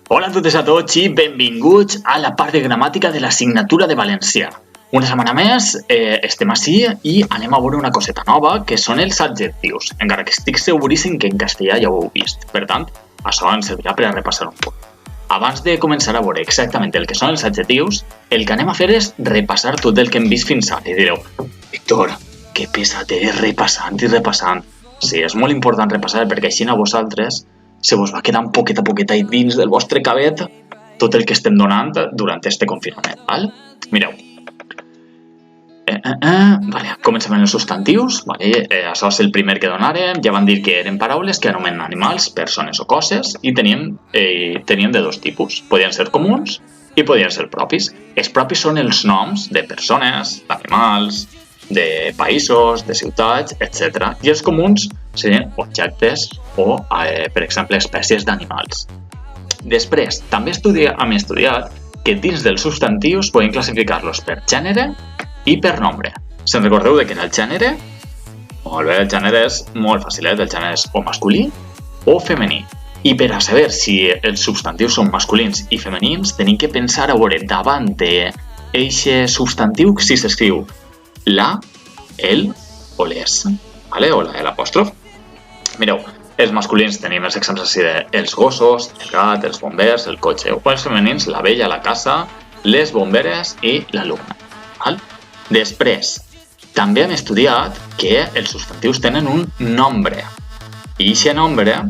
Hola a totes i a tots i benvinguts a la part de gramàtica de l'assignatura de valencià. Una setmana més estem ací i anem a veure una coseta nova que són els adjectius, encara que estic seguríssim que en castellà ja ho heu vist. Per tant, això ens servirà per a repassar un poc. Abans de començar a veure exactament el que són els adjectius, el que anem a fer és repassar tot el que hem vist fins ara. I direu, Víctor, que pesat és repassant i repassant. Sí, és molt important repassar perquè així a vosaltres se vos va quedant poquet a poquet ahí dins del vostre cabet tot el que estem donant durant este confinament, val? Mireu. Vale, comencem amb els substantius, vale? Això és el primer que donarem. Ja van dir que eren paraules que anomenen animals, persones o coses i tenien de dos tipus. Podien ser comuns i podien ser propis. Els propis són els noms de persones, d'animals, de països, de ciutats, etc. I els comuns serien objectes o, per exemple, espècies d'animals. Després, també hem estudiat que dins dels substantius podem classificar-los per gènere i per nombre. Se'n recordeu de que en el gènere, molt bé, el gènere és molt facilet, el gènere és o masculí o femení. I per a saber si els substantius són masculins i femenins, tenim que pensar a veure davant d'eixe substantiu si s'escriu la, el o les, vale? O la l'apòstrof. Mireu, els masculins tenim els exemples així de els gossos, el gat, els bombers, el cotxe, o els femenins, la vella, la casa, les bomberes i l'alumne. Val? Després, també hem estudiat que els substantius tenen un nombre. I aquest nombre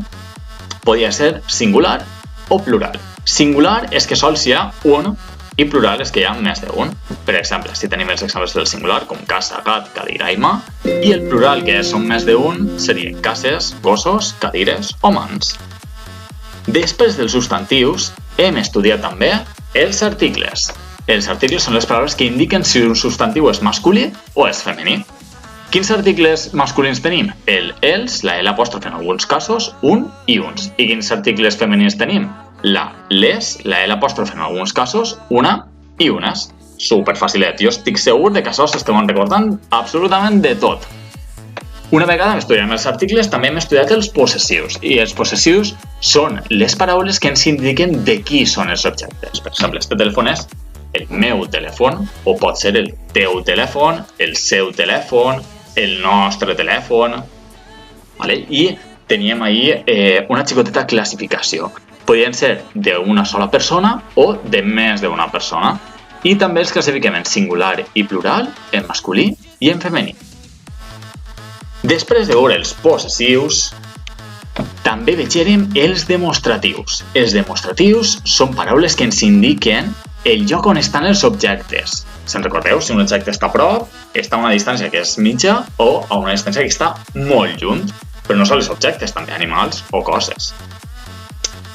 podia ser singular o plural. Singular és que sols hi ha un i plural és que hi ha més d'un. Per exemple, si tenim els exemples del singular, com casa, gat, cadira i mà, i el plural, que són més d'un, serien cases, gossos, cadires o mans. Després dels substantius, hem estudiat també els articles. Els articles són les paraules que indiquen si un substantiu és masculí o és femení. Quins articles masculins tenim? El, els, la l'apòstrof en alguns casos, un i uns. I quins articles femenins tenim? La, les, la l'apòstrof en alguns casos, una i unes. Superfacilet. Jo estic segur de que això s'esteu recordant absolutament de tot. Una vegada hem estudiat els articles, també hem estudiat els possessius. I els possessius són les paraules que ens indiquen de qui són els objectes. Per exemple, este telèfon és el meu telèfon, o pot ser el teu telèfon, el seu telèfon, el nostre telèfon. Vale? I teníem ahir una xicoteta classificació. Podien ser d'una sola persona o de més d'una persona. I també els classifiquem en singular i plural, en masculí i en femení. Després de veure els possessius, també veurem els demostratius. Els demostratius són paraules que ens indiquen el lloc on estan els objectes. Se'n recordeu? Si un objecte està a prop, està a una distància que és mitja o a una distància que està molt lluny. Però no són els objectes, també animals o coses.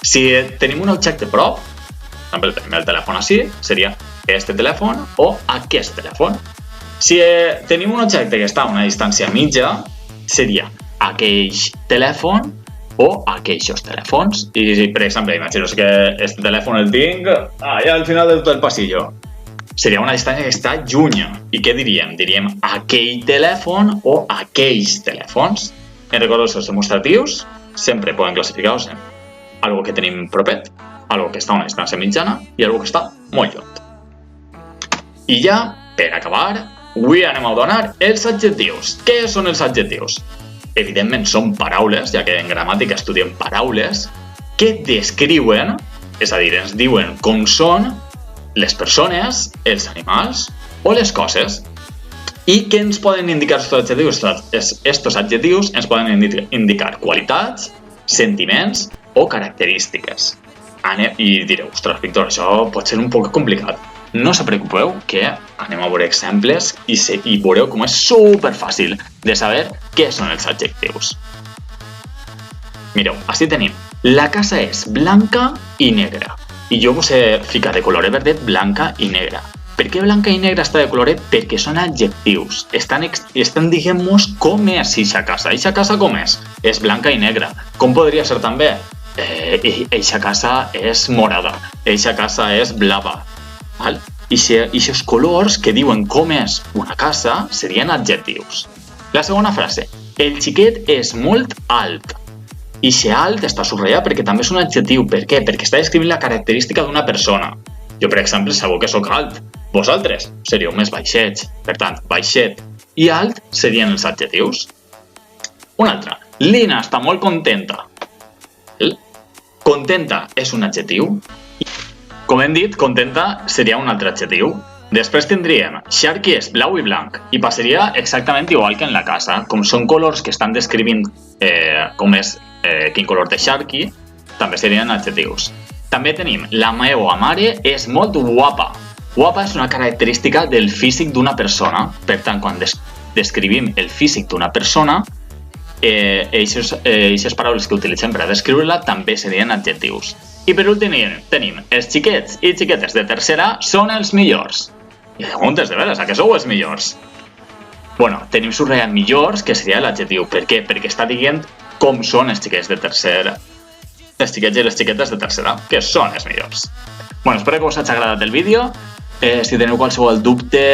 Si tenim un objecte a prop, per exemple, tenim el telèfon així, seria este telèfon o aquest telèfon. Si tenim un objecte que està a una distància mitja, seria aquell telèfon o aquells telèfons. I, per exemple, imaginaos que este telèfon el tinc allà al final del passillo. Seria una distància que està lluny. I què diríem? Diríem aquell telèfon o aquells telèfons. En recordeu els demostratius, sempre poden classificar-los en algo que tenim propet, algo que està a una distància mitjana i algo que està molt lluny. I ja, per acabar, avui anem a donar els adjectius. Què són els adjectius? Evidentment són paraules, ja que en gramàtica estudiem paraules, que descriuen, és a dir, ens diuen com són les persones, els animals o les coses. I què ens poden indicar estos adjectius? Estos adjectius ens poden indicar qualitats, sentiments o característiques. I direu, ostres, Víctor, això pot ser un poc complicat. No se preocupeu, que anem a veure exemples i veureu com és superfàcil de saber què són els adjectius. Mireu, així tenim. La casa és blanca i negra. I jo vos he ficat de coloret verdet blanca i negra. Per què blanca i negra està de coloret? Perquè són adjectius. Estan dient-nos com és eixa casa. Eixa casa com és? És blanca i negra. Com podria ser també? Eixa casa és morada. Eixa casa és blava. I aquests colors que diuen com és una casa serien adjectius. La segona frase. El xiquet és molt alt. I si alt està subratllat perquè també és un adjectiu. Per què? Perquè està descrivint la característica d'una persona. Jo, per exemple, sabeu que sóc alt. Vosaltres seríeu més baixets. Per tant, baixet i alt serien els adjectius. Una altra. Lina està molt contenta. Contenta és un adjectiu. Com hem dit, contenta seria un altre adjectiu. Després tindríem Sharky és blau i blanc i passaria exactament igual que en la casa. Com són colors que estan descrivint com és quin color té Sharky, també serien adjectius. També tenim la meva mare és molt guapa. Guapa és una característica del físic d'una persona. Per tant, quan descrivim el físic d'una persona, aquestes paraules que utilitzem per a descriure-la també serien adjectius. I per últim tenim els xiquets i xiquetes de tercera són els millors. I preguntes, de veres, a què sou els millors? Bueno, tenim subratllat millors, que seria l'adjectiu. Per què? Perquè està dient com són els xiquets de tercera. Els xiquets i les xiquetes de tercera, que són els millors. Bueno, espero que us hagi agradat el vídeo. Si teniu qualsevol dubte,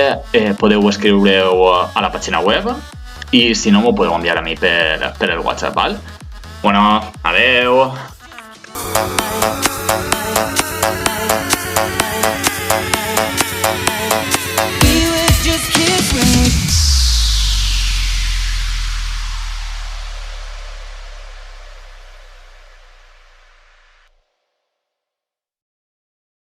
podeu escriure-ho a la pàgina web. I si no, m'ho podeu enviar a mi per el WhatsApp, val? Bueno, adeu!